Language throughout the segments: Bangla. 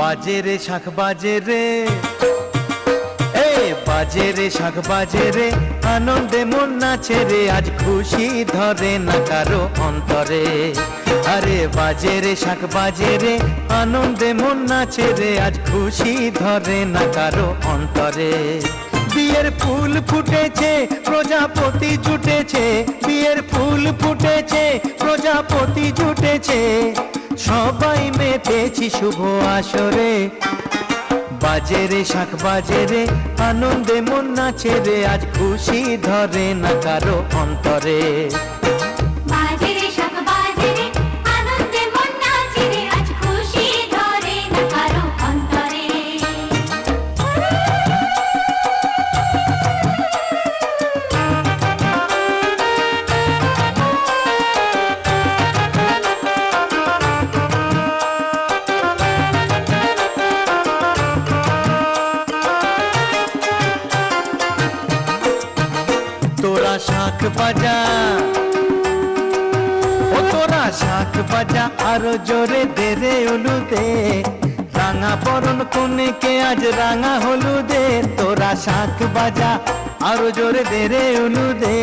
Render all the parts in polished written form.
বাজে রে শাখ বাজে রে, বাজে রে শাখ বাজে রে, আনন্দে মন নাচে রে, আজ খুশি ধরে না কারো অন্তরে। আরে বাজে রে শাখ বাজে রে, আনন্দে মন নাচে রে, আজ খুশি ধরে না কারো অন্তরে। বিয়ের ফুল ফুটেছে প্রজাপতি জুটেছে, বিয়ের ফুল ফুটেছে প্রজাপতি জুটেছে, সবাই মেতেছি শুভ আসরে। বাজে রে শাখ বাজে রে, আনন্দে মন নাচে রে, আজ খুশি ধরে না কারো অন্তরে। বাজে রে শাখ বাজে রে, আনন্দে মন নাচে রে, আজ খুশি ধরে না কারো অন্তরে। তোরা শাখ বাজা, ও তোরা শাখ বাজা, আরো জোরে দে রে উলুদে, রাঙা বরণ কনেকে আজ রাঙা হলুদে। তোরা শাখ বাজা, আরো জোরে দে রে উলুদে,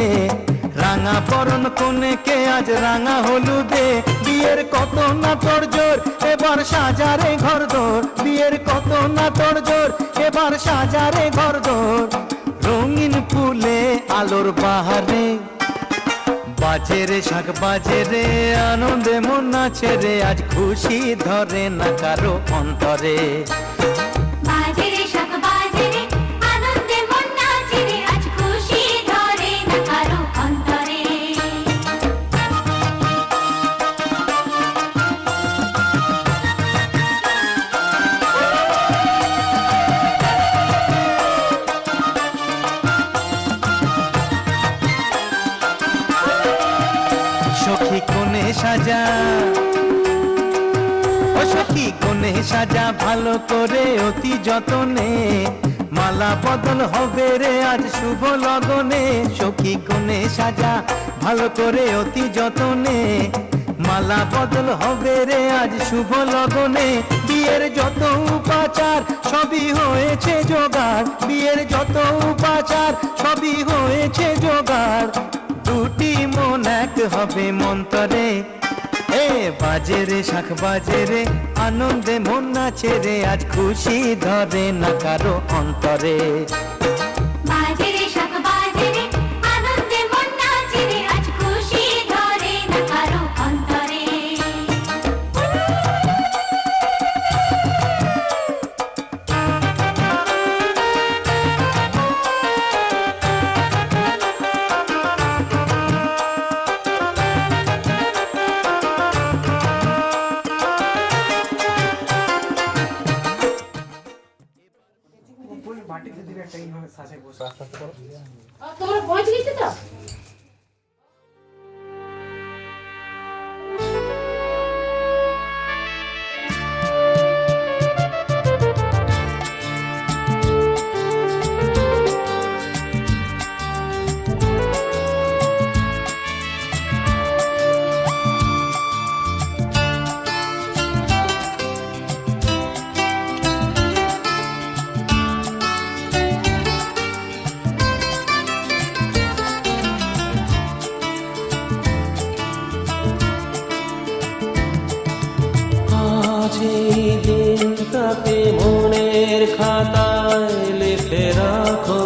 রাঙা বরণ কনেকে আজ রাঙা হলুদে। বিয়ের কত না তোর জোর, এবার সাজারে ঘর দোর, বিয়ের কত না তোর জোর, এবার সাজারে ঘর দোর, রঙিন ফুলে আলোর বাহারে। বাজে রে শাখ বাজে রে, আনন্দে মন নাচে রে, আজ খুশি ধরে না কারো অন্তরে। বাজে রে শাখ বাজে রে, আনন্দে মন নাচে রে, আজ খুশি ধরে না কারো অন্তরে। সখী কোণে সাজা, ও সখী কোণে সাজা, ভালো করে অতি যতনে, মালা বদল হবে রে আজ শুভ লগনে। সখী কোণে সাজা, ভালো করে অতি যতনে, মালা বদল হবে রে আজ শুভ লগনে। বিয়ের যত উপাচার সবই হয়েছে জোগাড়, বিয়ের যত উপাচার সবই হয়েছে জোগাড়, দুটি মন এক হবে মন্তরে। বাজে রে শাখ বাজে রে, আনন্দে মন নাচে রে, আজ খুশি ধরে না কারো অন্তরে। বাজে রে শাখ বাজে রে, আনন্দে মন নাচে রে, আজ খুশি ধরে না কারো অন্তরে। তোমরা পৌঁছে গেছো তো? দিনটাকে মনের খাতায় লিখে রাখো,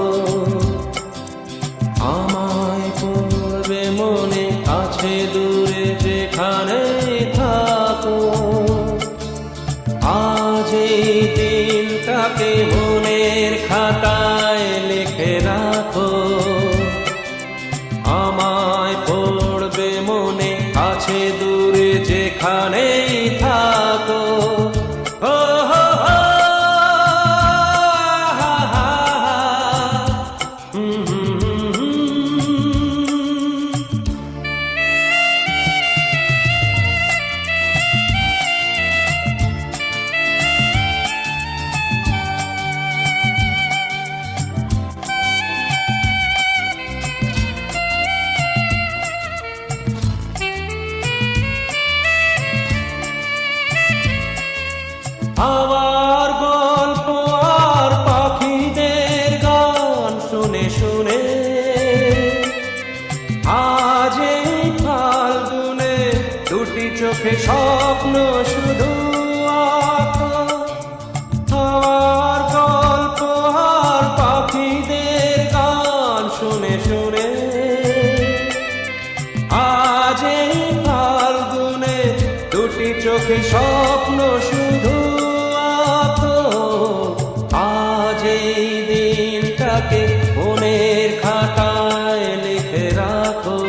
আমায় পড়বে মনে, কাছে দূরে যেখানে থাকো। আজ এই দিনটাকে মনের খাতায় লিখে রাখো, আমায় পড়বে মনে, কাছে দূরে যেখানেই থাকো। শুনে আজ এই ফাল্গুনে দুটি চোখে স্বপ্ন শুধু আঁকো। আর গল্প আর পাখিদের গান শুনে শুনে আজ এই ফাল্গুনে দুটি চোখে স্বপ্ন শুধু আঁকো। আজ এই দিনটাকে মনের খাতায় লিখে রাখো।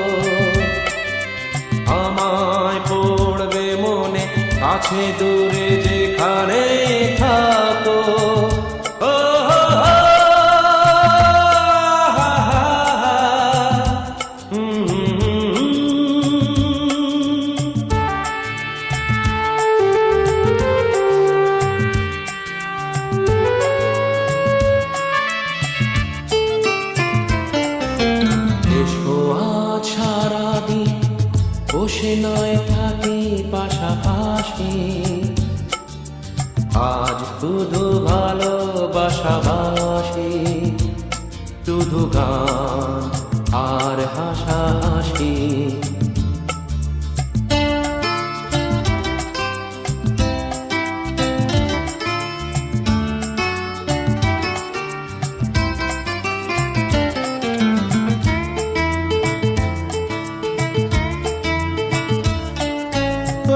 আমায় পড়বে মনে কাছে দূরে যেখানে থাকো। ও হো হো, হা হা হা, এসো আজ সারাদিন বসে নয় থাকি পাশাপাশি। আজ শুধু ভালোবাসাবাসি, শুধু গান আর হাসাহাসি।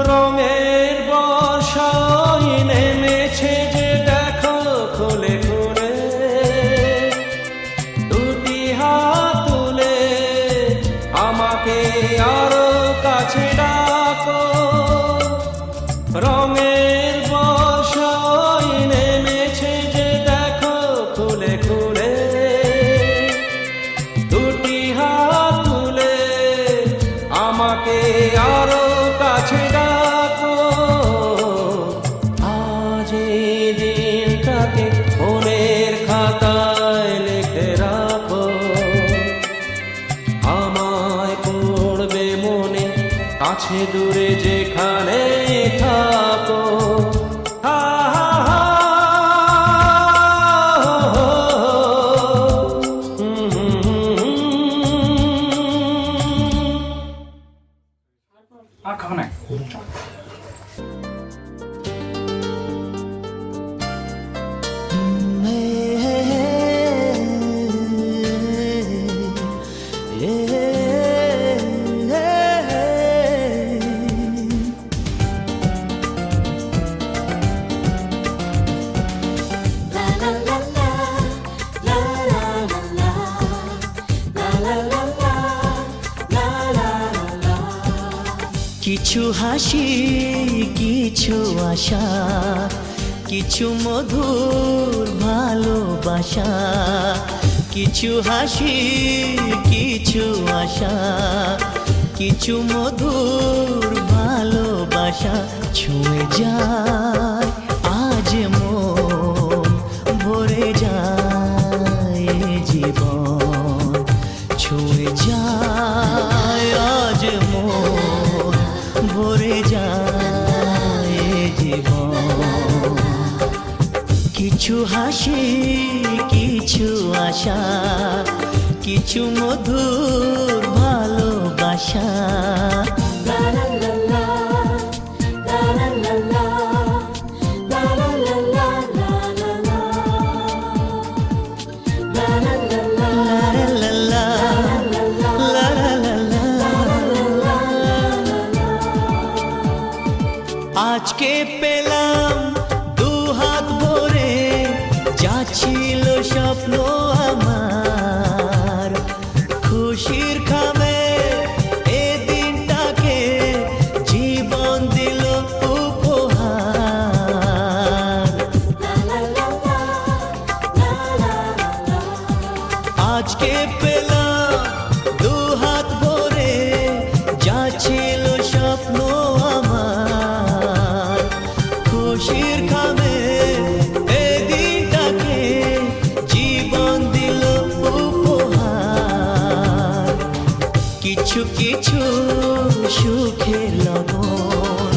রঙের বর্ষায় নেমেছে যে দেখো খুলে খুলে, দুটি হাত তুলে আমাকে আরো কাছে ডাকো। রঙের বর্ষায় নেমেছে যে দেখো খুলে খুলে, দুটি হাত তুলে আমাকে আরো কাছে ডাকো। আজ এই দিনটাকে মনের খাতায় লিখে রাখো। আমায় পড়বে মনে কাছে দূরে যেখানে থাকো। হা হা হা, হো হো, আর খাবো না। কিছু হাসি, কিছু আশা, কিছু মধুর ভালোবাসা। কিছু হাসি, কিছু আশা, কিছু মধুর ভালোবাসা। ছুঁয়ে যায় আজ মন, ভরে যায় জীবন। ছুঁয়ে যায় আজ মন, ভরে যায় জীবন। কিছু হাসি, কিছু আশা, কিছু মধুর ভালোবাসা। আজকে পেলাম দু হাত ভরে, যা ছিল স্বপ্ন আমার। খুশির খামে এ দিনটাকে জীবন দিল উপহার। আজকে পেলাম দু হাত ভরে, যা ছিল স্বপ্ন আমার। খুশির খামে এ দিনটাকে জীবন দিল উপহার। কিছু কিছু সুখের লবণ,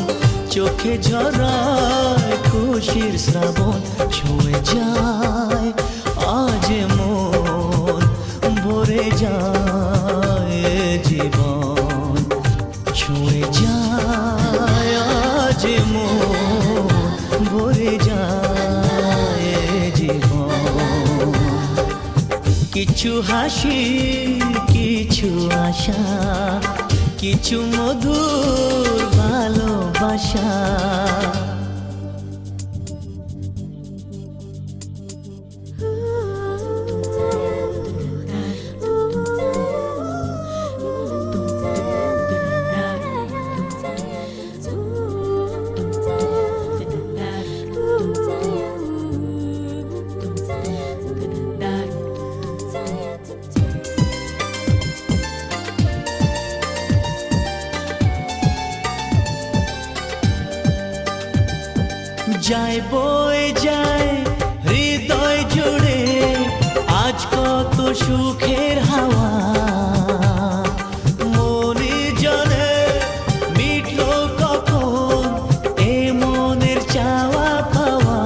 চোখে ঝরায় খুশির শ্রাবণ। ছুঁয়ে যায় আজ মন, যায় এ জীবন, ছুঁয়ে যায় আজ মন, ভরে যায় এ জীবন। কিছু হাসি, কিছু আশা, কিছু মধুর ভালোবাসা। যায় বয়ে যায় হৃদয় জুড়ে আজ কত সুখের হাওয়া, মনে জানে মিটলো কখন এ মনের চাওয়া পাওয়া।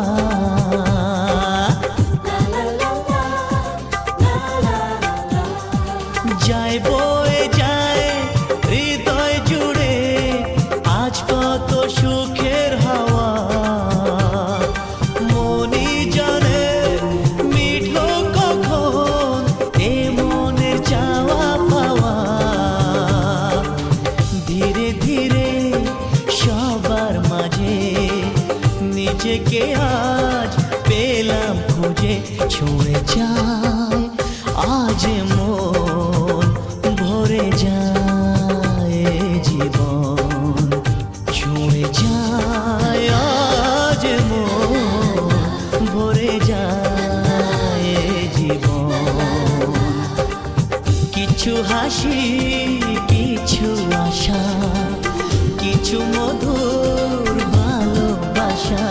যায় বয়ে যায় হৃদয় জুড়ে আজ কত সুখের হাওয়া, মনি জানে মিটলো কখন এ মনের চাওয়া পাওয়া। ধীরে ধীরে সবার মাঝে নিজেকে আজ পেলাম খুঁজে, ছুঁয়ে যায় আজ মন, ভরে যায় এ জীবন, ছুঁয়ে যায় আজ মন, ভরে যায় এ জীবন। কিছু হাসি, কিছু আশা, কিছু মধুর ভালোবাসা।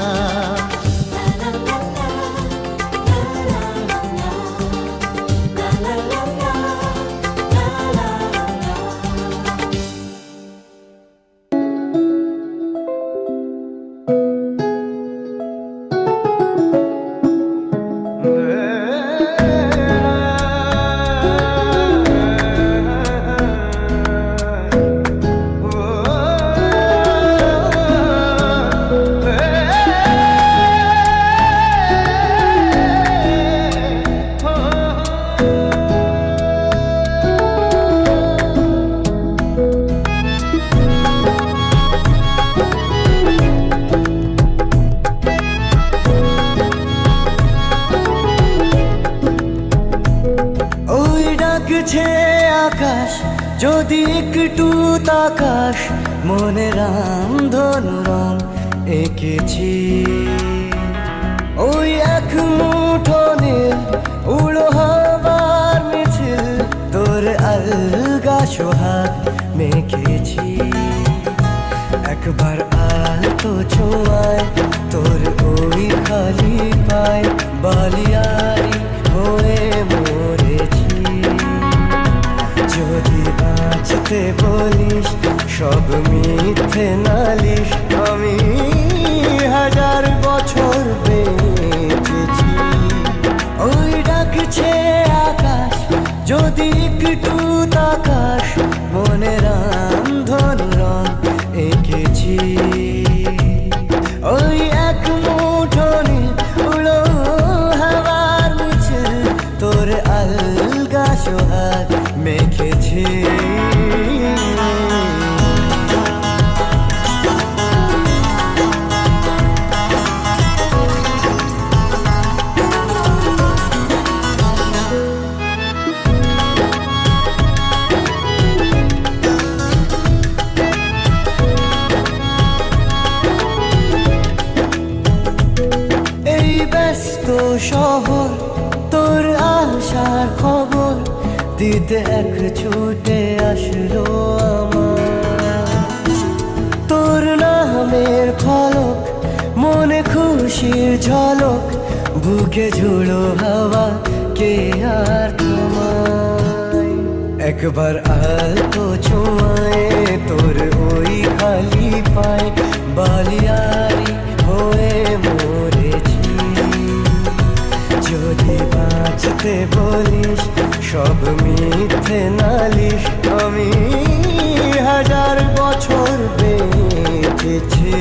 ডাকছে আকাশ যদি একটু তাকাস, মনে রামধনু রং এঁকেছি ওই এক মুঠো নীল উড়ো হবার মিছিল, তোর আলগা সোহাগ মেখেছি। একবার আলতো ছোঁয়ায় তোর ওই খালি পায় বালিয়ারি হয়ে মরেছি। যদি বাঁচতে বলিস সব মিথ্যে নালিশ, আমি হাজার বছর বেঁচেছি। ওই ডাকছে আকাশ যদি একটু তাকাস, মনে রামধনু রং এঁকেছি ওই এক মুঠো নীল উড়ো হাওয়ার মিছিল, তোর আলগা সোহাগ মেখেছি। এই ব্যস্ত শহর তোর আসার খবর দিতে এক ছুটে আসলো আমার। তোর নামের ফলক মনে খুশির ঝলক, বুকে ঝুড়ো হাওয়া কে আর থামায়। একবার আলতো ছোঁয়ায় তোর ওই খালি পায় বালিয়ারি হয়ে মরেছি। যদি বাঁচতে বলিস সব মিথ্যে নালিশ আমি হাজার বছর বেঁচেছি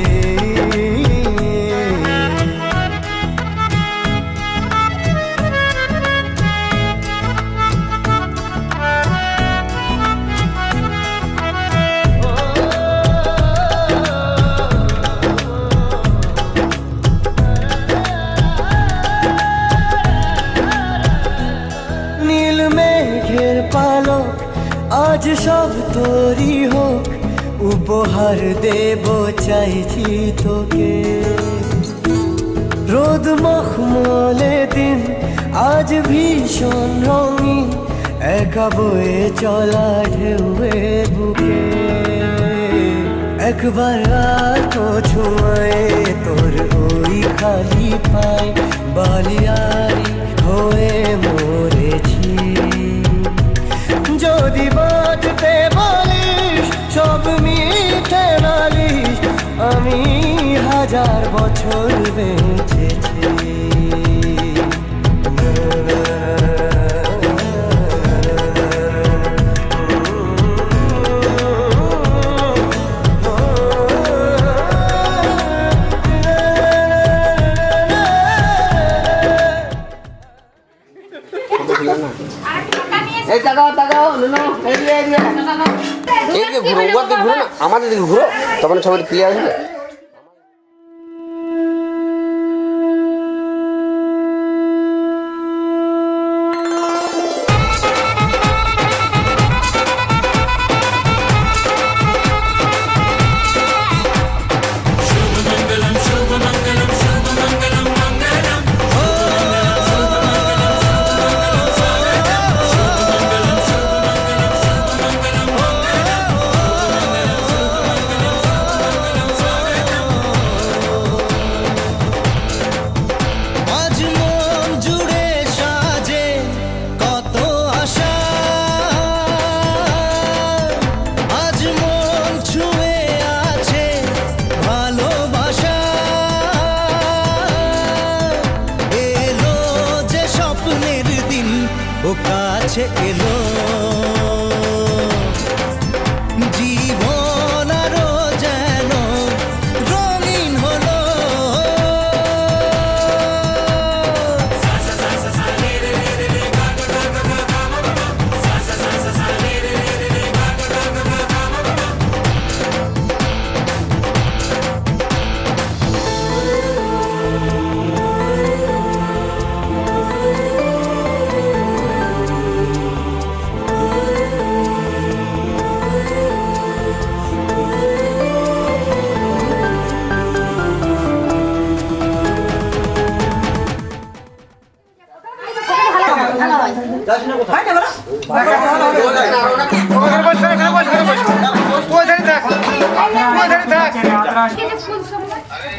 নীল মেঘের পালক আজ সব তোরই হোক উপহার দেব চাইছি তোকে রোদ মখমলে দিন আজ ভীষণ রঙিন একা বয়ে চলা ঢেউয়ে বুকে একবার আর তো ছুঁয়ে তোর ওই খালি পাই বালিয়ারি হয়ে মরেছি যদি বাঁচতে বলিস সব মিথ্যে নালিশ আমি হাজার বছর বেঁচেছি এই তাকাও তাকাও নুনো এইদিকে ঘুরো ওর দিকে ঘুরো না আমাদের দিকে ঘুরো তখন সবাই ক্লিয়ার হবে আজ মন জুড়ে সাজে কত আশা আজ মন ছুঁয়ে আছে ভালোবাসা এলো যে স্বপ্নের দিন ও কাছে এলো জীবন আরো যেন রঙিন হলো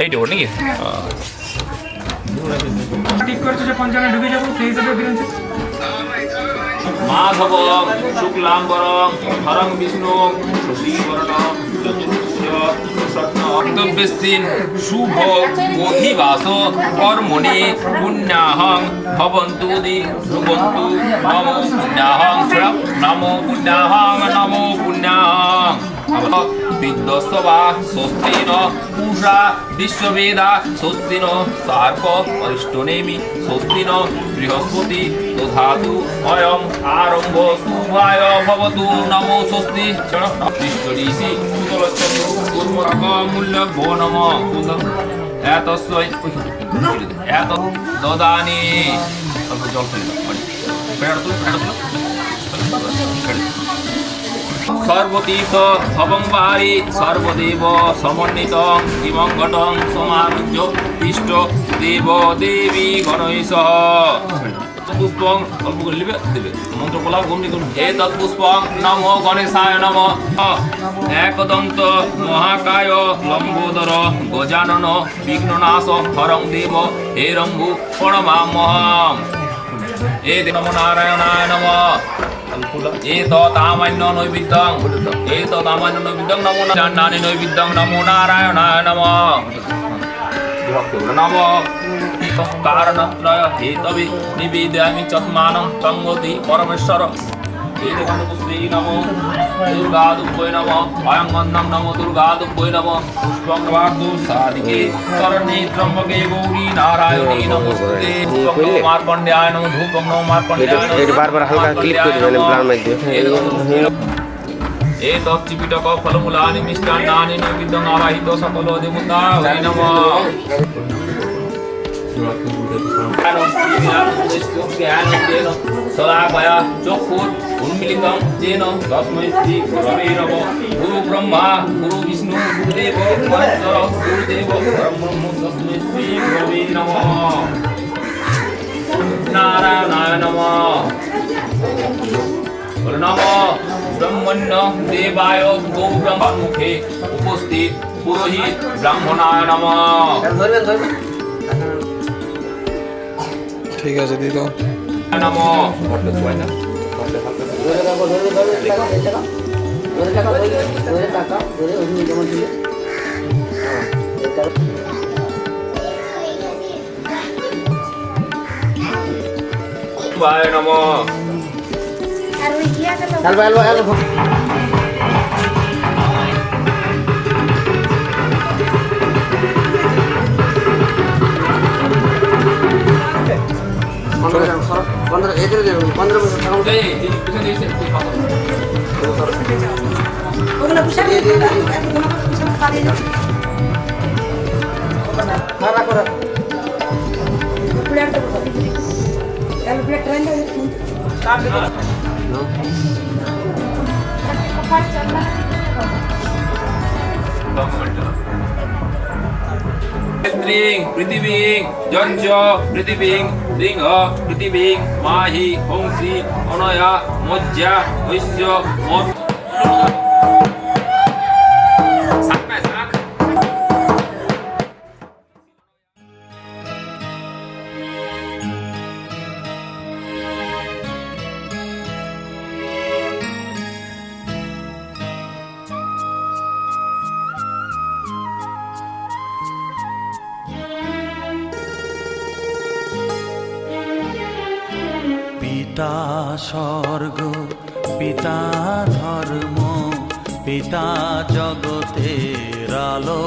এইটা ওর নাকি ঠিক করেছে যে পঞ্চান্ন ঢুকে যাবো সেই হিসাবে বেরোচ্ছে মাধব শুক্লাম্বরম হরং বিষ্ণু শশীবরণম চতুর্বেশীন শুভ অধিবাস কর্মণি পুণ্যাহং ভবন্তু ধ্রুবন্তু নমো পুণ্যাহং নমো পুণ্যাহং নমো পুণ্যাহং বিদ্যস্তবা স্বস্তি ন পূষা বিশ্ববেদা স্বস্তি ন সার্ক অরিষ্টনেমি স্বস্তি ন বৃহস্পতি দধাতু অয়ং আরম্ভ শুভায় ভবতু নমো স্বস্তি বিশ্বঋষি কুতলচন্দ্র কুর্মূল্য ভো নম এতস্যৈ এত দদানি জল ফেলে সর্বতীর্থ ভবংবারি সর্বদেব সমন্বিত দিবঙ্গটং সমারুহ্য ইষ্ট দেব দেবী গণৈষ পুষ্পং অল্প করে নেবে দেবে মন্ত্র বলাও গমনি করুন এ তৎপুষ্পং নমো গণেশায় নমঃ একদন্ত মহাকায় লম্বোদর গজানন বিঘ্ননাশ হরং দেব হে রম্ভু প্রণমাম্যহম এ নমো নারায়ণায় নমঃ তামান্য নৈবেদ্যং তামান্য নৈবেদ্যং নমো জান্নানি নৈবেদ্যং নমো নারায়ণায় নমঃ নমঃ কারণত্রয় হেতবে নিবেদয়ামি চত্মানং তঙ্গতি পরমেশ্বর পুষ্পে নমো দুর্গাদুব্বৈ নমঃ অয়ঙ্গন্ধং নমো দুর্গাদুব্বৈ নমঃ পুষ্পং বার্ধু সাদিকে শরণ্যে ত্রম্বকে গৌরী নারায়ণী নমস্তুতে পুষ্পং নমো মার্কণ্ডেয়ায় নমঃ ধূপং নমো মার্কণ্ডেয়ায় নমঃ এটা বারবার হালকা ক্লিক করে দিবেন ব্লার মধ্যে এতচ্চিপিটক ফলমূলানি মিষ্টান্নানি নৈবেদ্যং আবাহিত সকল দেবতা হরি নমঃ সদাভয়া চক্ষুর উন্মিলিতং যেন তস্मै শ্রী গুরবে নমঃ গুরু ব্রহ্মা গুরু বিষ্ণু গুরুদেব মহেশ্বর গুরুদেব পরব্রহ্ম তস্मै শ্রী গুরবে নমঃ নারায়ণায় নমঃ নমঃ ব্রহ্মণ্য দেবায় গো ব্রহ্মমুখে উপস্থিত পুরোহিত ব্রাহ্মণায় নমঃ ঠিক আছে দিদি দাও নমঃ বায় নমঃ পৃথিবীং যঞ্চ পৃথিবীং সিংহ পৃথিবীং মাহি হংসি অনয়া মজ্জা বৈশ্য মত পিতা স্বর্গ পিতা ধর্ম পিতা জগতের আলো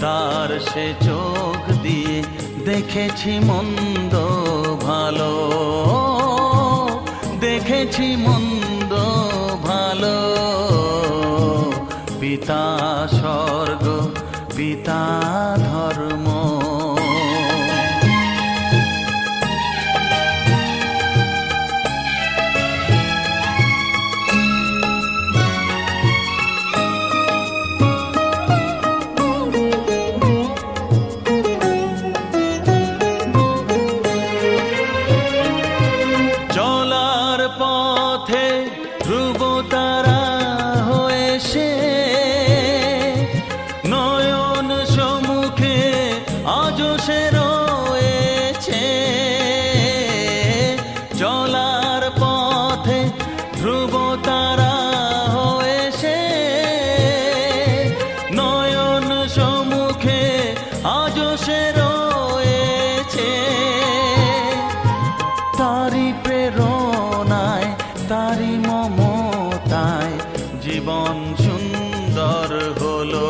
তার সে চোখ দিয়ে দেখেছি মন্দ ভালো দেখেছি মন্দ ভালো পিতা স্বর্গ পিতা ধর্ম জীবন সুন্দর হলো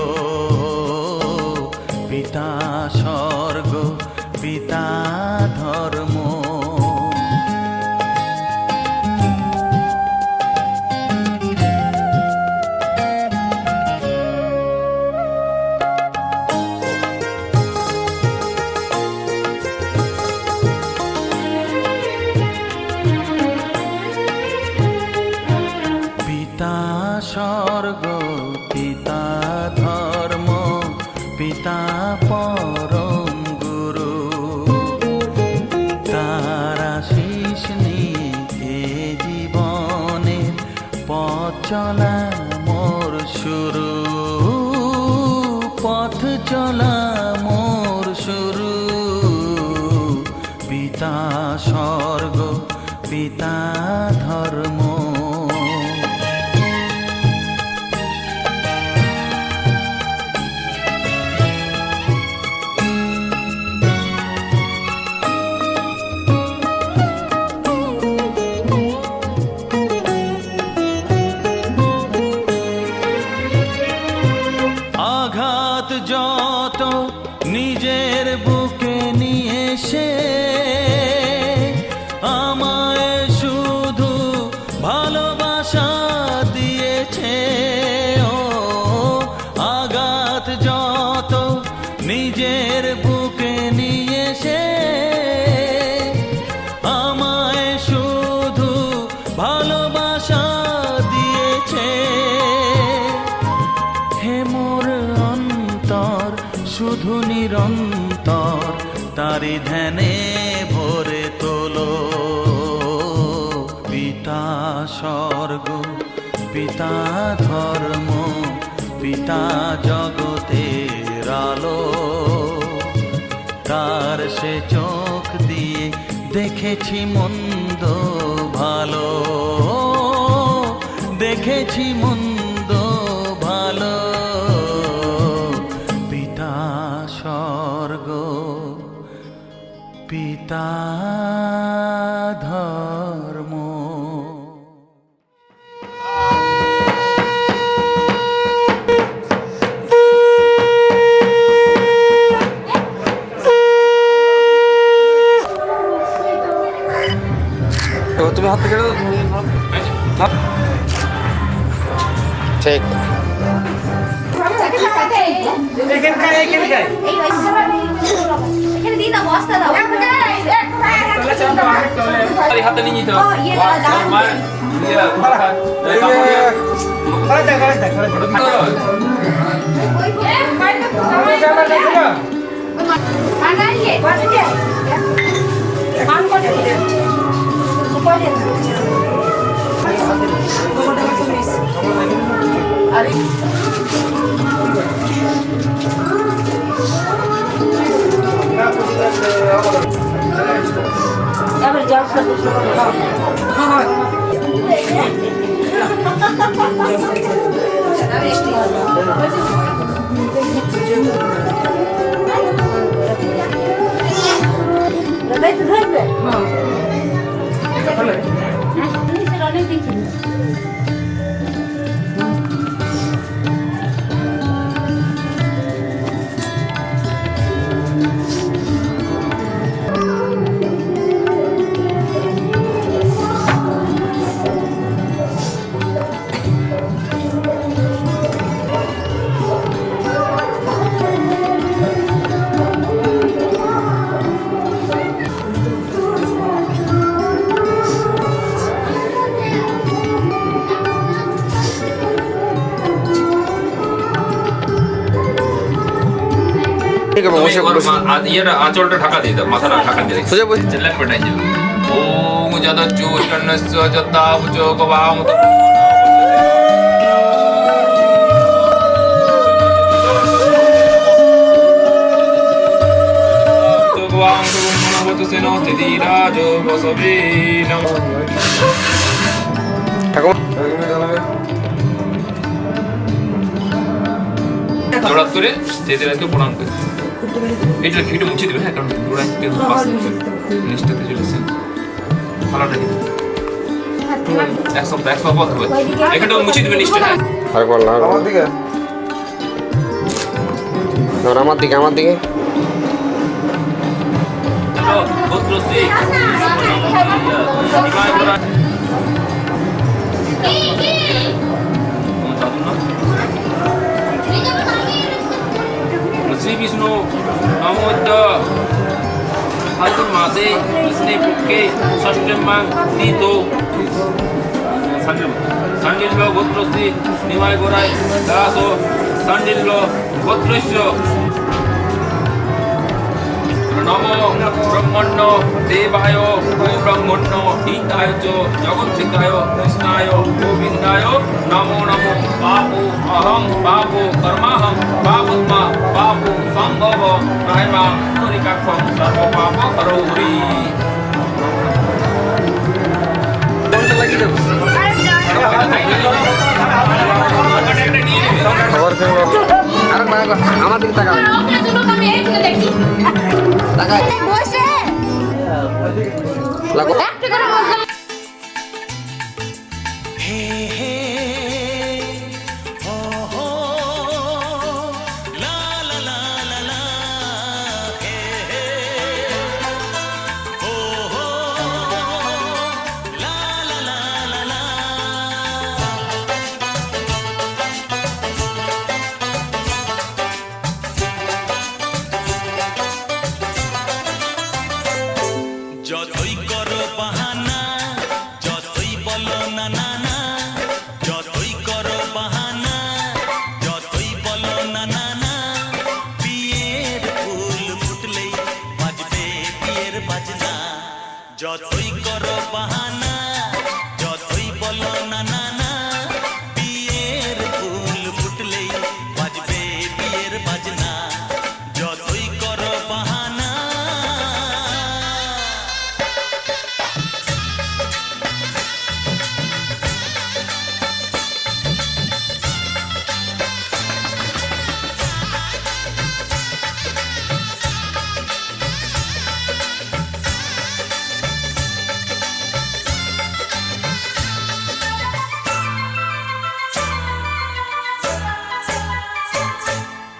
পিতা স্বর্গ পিতা ধর্ম স্বর্গ পিতা ধর্ম পিতা পরম গুরু তার আশিস নিয়ে জীবনে পথ চলা মোর শুরু পথ চলা মোর শুরু পিতা স্বর্গ পিতা ধর্ম অন্তর তারি ধ্যানে ভরে তোলো। পিতা স্বর্গ, পিতা ধর্ম, পিতা জগতের আলো, তার সে চোখ দিয়ে দেখেছি মন্দ ভালো, দেখেছি মন্দ ভালো। পিতা স্বর্গ, পিতা ধর্ম। এবার তুমি হাত থেকে ছেড়ে দাও। হাত। ঠিক এখানে দিই না, বস্তা দাও। এই হাতে নিয়ে নিতে ও, ইয়ে দাও, দাও। অনেক দেখি ঠিক আছে বসে বসে ইয়েটা আঁচলটা ঢাকা দিয়ে দাও, মাথাটা ঢাকা দিয়ে সোজা বসে চেল্লাট পেটাই যাবে। ওম যদচ্চু চন্নস্য যত্তাবুচো গবামত জোড়াত করে তেদের আজকে প্রণাম করে এটা ভিডিও মুছে দেবে। হ্যাঁ, কারণ গোড়া জিনিসটাতে চলেছে ভালোটা কিন্তু এক সপ্তাহ বন্ধ হবে। এখানটাও মুছে দেবে নিশ্চয়। হ্যাঁ, আর বল না আমার দিকে, আমার দিকে, আমার দিকে। শ্রী বিষ্ণু নমোদ্য ফাল্গুন মাসে কৃষ্ণে পক্ষে ষষ্ঠমাং তিথো সান্ডিল্য গোত্রশ্রী নিমায় গোড়ায় দাস সান্ডিল্য গোত্রস্য নম ব্রহ্মণ্য দেবায় ব্রহ্মণ্য হিতায় চ জগৎসিদ্ধায় কৃষ্ণায় গোবিন্দায় নমো নমো পাপো অহং পাপো কর্মাহং পাপোত্মা পাপো সম্ভব নাইমা নরিকাক্ষং সর্ব পাপ করৌরি। আমার দিকে তাকাও, তাকাও লাগো। হে হে হো হো লা লা লা লা লা হে হে হো হো লা লা লা লা লা।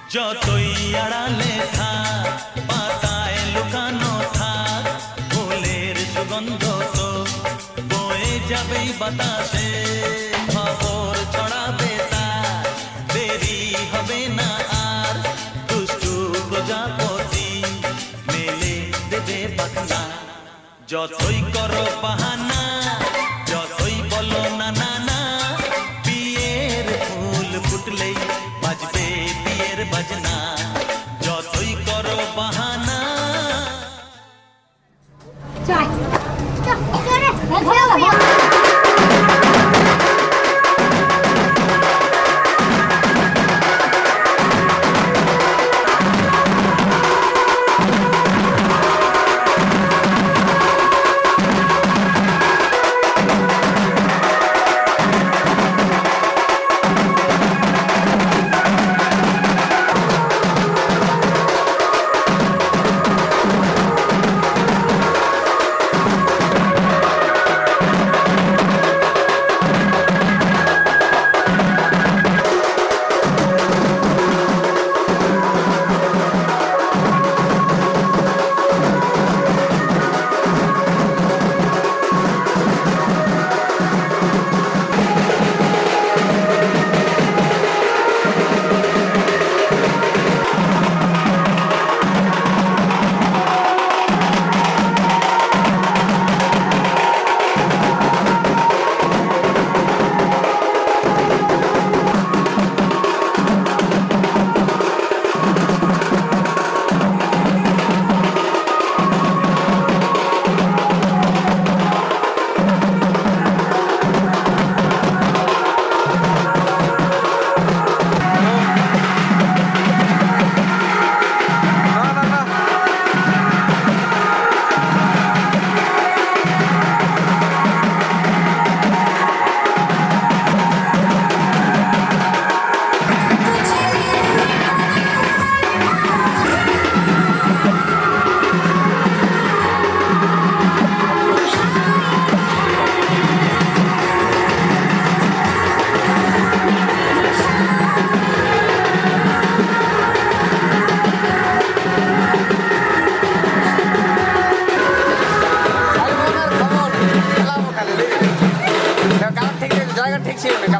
যতই আড়ালে থাক পাতায় লুকানো থাক ফুলের সুগন্ধ তো বয়ে যাবেই বাতাসে খবর ছড়াবে তার দেরি হবে না আর দুষ্টু প্রজাপতি মেলে দেবে পাখনা যতই করো বাহানা যতই বলো না না না বিয়ের ফুল ফুটলেই বাজবে বিয়ের বাজনা যতই করো বাহানা ঠিক ছিল না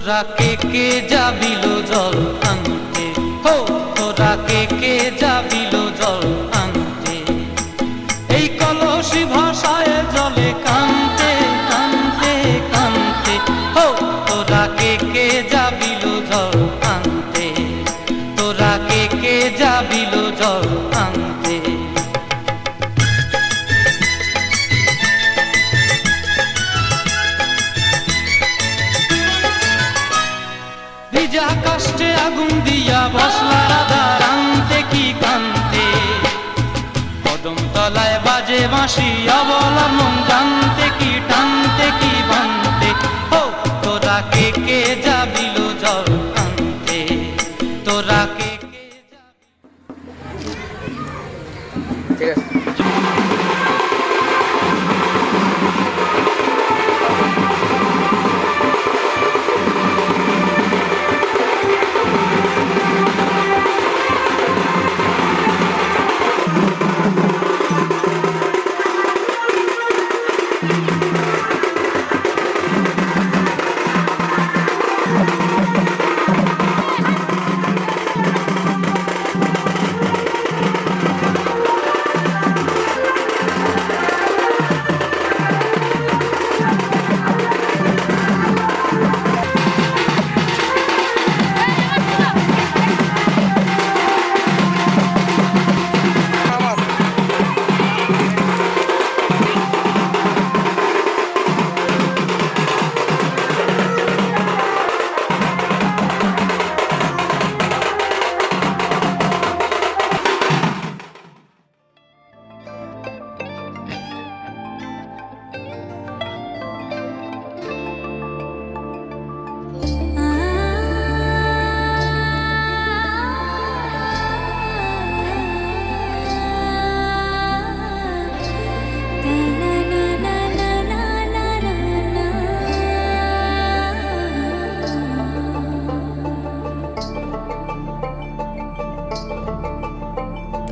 তোরা কে যাবিল জল আনতে, হো তোরা কে যাবিল জল আনতে, এই কলসি ভাষায় জলে কানতে কানতে কানতে, হো তোরা কে যাবিল জল আনতে, তোরা কে যাবিল জল আনতে। ভিজা কাষ্টে আগুন দিয়া বসলা রাধা রানতে কি কানতে, কদম তলায় বাজে বাঁশি অবলা মন জানতে কি টানতে কি বানতে, হো তোরা কে যাবিল জল আনতে, তোরা কে ঠিক আছে।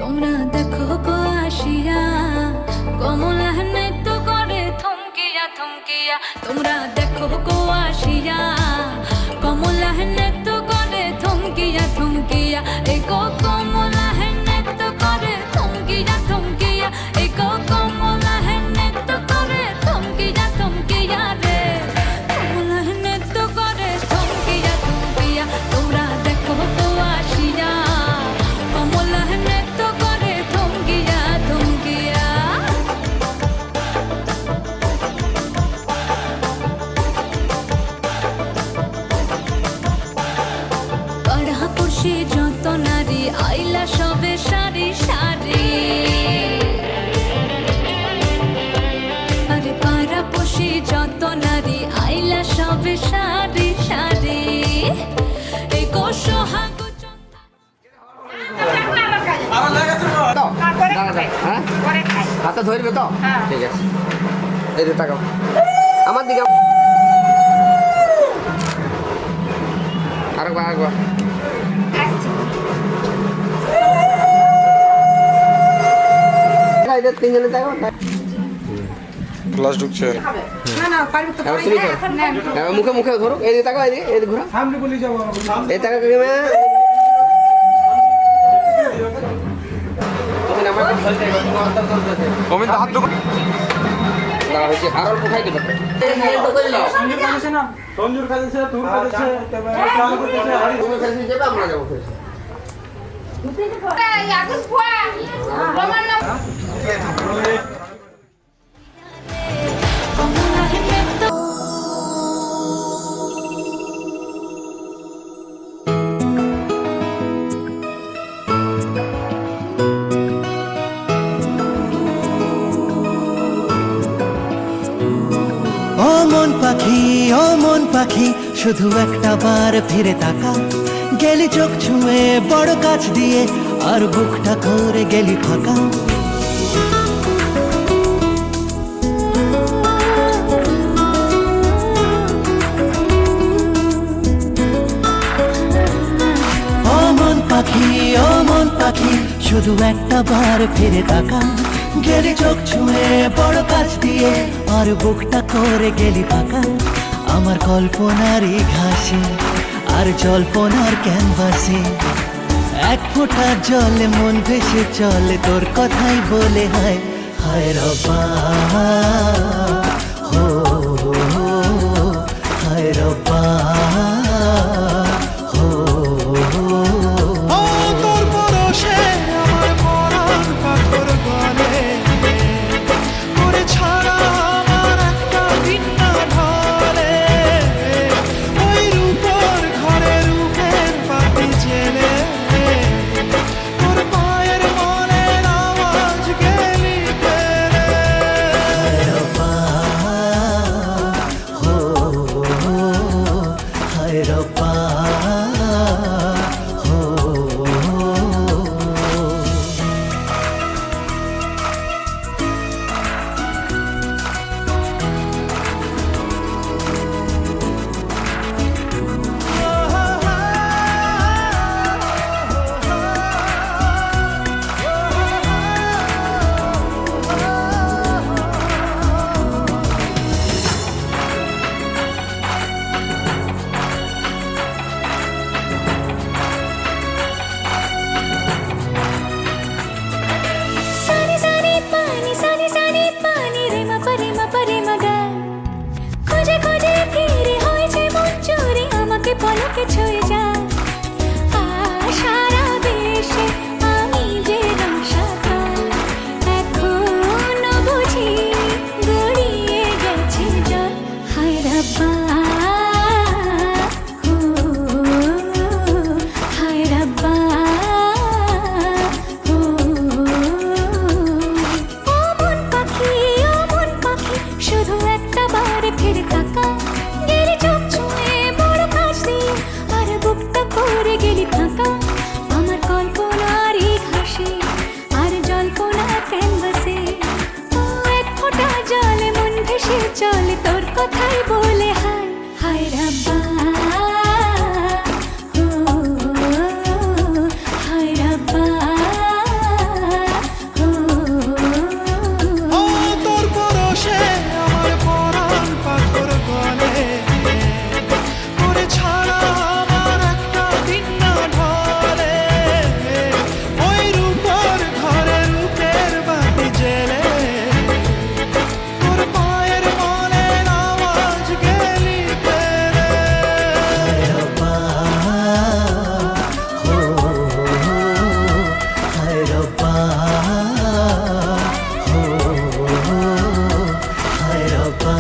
তোমরা দেখো গো আসিয়া কমলা নৃত্য করে থমকিয়া থমকিয়া, তোমরা দেখো গো আসিয়া কমলা নৃত্য করে থমকিয়া থমকিয়া, এই গো কমলা নৃত্য করে থমকিয়া থমকিয়া, এই গো কমলা নৃত্য করে থমকিয়া থমকিয়া রে, কমলা নৃত্য করে থমকিয়া থমকিয়া, তোমরা দেখো গো আসিয়া কমলা নৃত্য করে থমকিয়া থমকিয়া। পাড়াপড়শি যত নারী আইলা সবে সারি সারি, আরে পাড়াপড়শি যত নারী আইলা সবে সারি সারি, এই গো সোহাগ হ্যাঁ হাতে ধরবে তো, ঠিক আছে। এই যে টাকা আমার দিকে, আরেকবার আরেকবার তিনজনে দেখো ক্লাস ঢুকছে। মুখে মুখে ধরো, এই দিকে তাকাও, এদিকে এদিকে ঘোরা, এই টাকা গোবিন্দ হাত ঢুকো। আর অল্প খাই দেবে। আমরা যাবো কমলা নৃত্য ও মন পাখি, ও মন পাখি, শুধু একটা বার ফিরে তাকা, গেলি চোখ ছুঁয়ে বড় কাছ দিয়ে, আর বুকটা করে গেলি ফাঁকা। ও মন পাখি, ও মন পাখি, শুধু একটা বার ফিরে তাকা, গেলি চোখ ছুঁয়ে বড় কাছ দিয়ে, আর বুকটা করে গেলি ফাঁকা। আমার কল্পনারই ঘাসে আর জল্পনার ক্যানভাসে এক ফোঁটা জলে মন ভেসে চলে তোর কথাই বলে হায় হায় রব্বা হো হায় রব্বা হো তোর পরশে আমার মরণ পাথর গলে করে ছাড়া আমার একটা ভিন্ন ঢলে ওই রূপর ঘরে রূপের পাতি জেলে তোর পায়ের মনের আওয়াজ গেলি ফেলে হায় রব্বা হো হায় রব্বা হো সানি সানি পানি রে মা পরে মগা খোঁজে খোঁজে ফিরে হয়েছে মন চুরি আমাকে পলকে ছুঁয়ে যায় সারা দেশে আমি যে রসাতল এখনো বুঝি গড়িয়ে গেছে জল হায় রব্বা হো হায় রব্বা হো ও মন পাখি শুধু একটা বারে ফিরে তাকা গেলি চোখ ছুঁয়ে বড় কাছ দিয়ে আর বুকটা করে গেলি ফাঁকা আমার কল্পনারই ঘাসে আর জল্পনা ক্যানভাসে ও এক ফোঁটা জলে মন ভেসে চলে তোর কথাই বলে হায় হায় রব্বা হো হায় রব্বা হো ও তোর পরশে আমার পরাণ পাথর গলে করে ছাড়া আমার একটা ভিন্ন ঢলে ওই রূপর ঘরে রূপের বাতি জেলে তোর পায়ের মনের আওয়াজ গেলি ফেলে হায় রব্বা হো হায় রব্বা হো হায় রব্বা